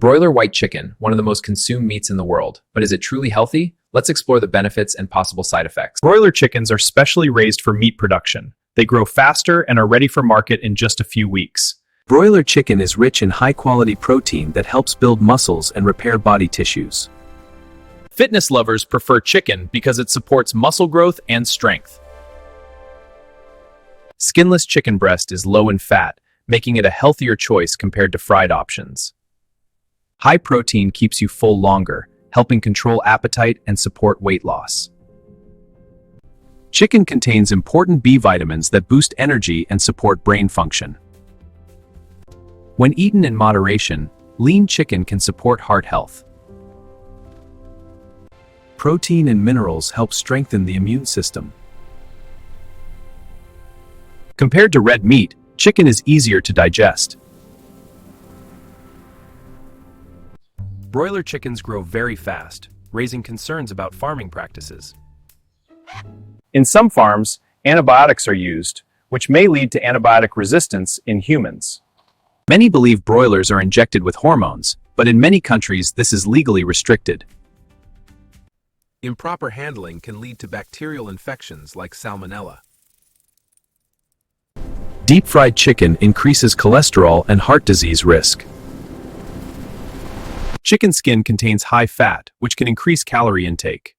Broiler white chicken, one of the most consumed meats in the world. But is it truly healthy? Let's explore the benefits and possible side effects. Broiler chickens are specially raised for meat production. They grow faster and are ready for market in just a few weeks. Broiler chicken is rich in high-quality protein that helps build muscles and repair body tissues. Fitness lovers prefer chicken because it supports muscle growth and strength. Skinless chicken breast is low in fat, making it a healthier choice compared to fried options. High protein keeps you full longer, helping control appetite and support weight loss. Chicken contains important B vitamins that boost energy and support brain function. When eaten in moderation, lean chicken can support heart health. Protein and minerals help strengthen the immune system. Compared to red meat, chicken is easier to digest. Broiler chickens grow very fast, raising concerns about farming practices. In some farms, antibiotics are used, which may lead to antibiotic resistance in humans. Many believe broilers are injected with hormones, but in many countries this is legally restricted. Improper handling can lead to bacterial infections like salmonella. Deep-fried chicken increases cholesterol and heart disease risk. Chicken skin contains high fat, which can increase calorie intake.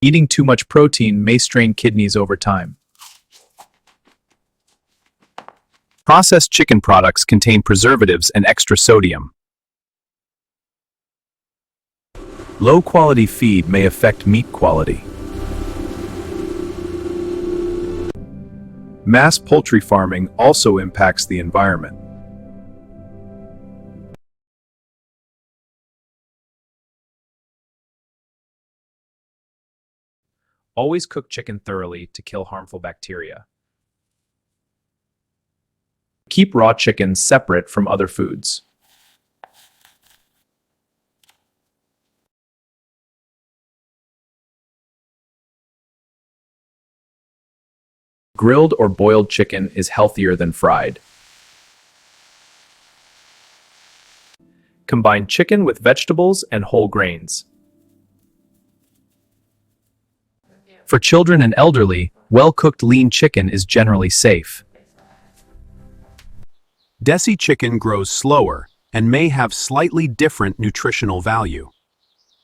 Eating too much protein may strain kidneys over time. Processed chicken products contain preservatives and extra sodium. Low-quality feed may affect meat quality. Mass poultry farming also impacts the environment. Always cook chicken thoroughly to kill harmful bacteria. Keep raw chicken separate from other foods. Grilled or boiled chicken is healthier than fried. Combine chicken with vegetables and whole grains. For children and elderly, well-cooked lean chicken is generally safe. Desi chicken grows slower and may have slightly different nutritional value.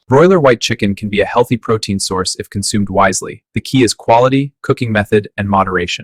Broiler white chicken can be a healthy protein source if consumed wisely. The key is quality, cooking method, and moderation.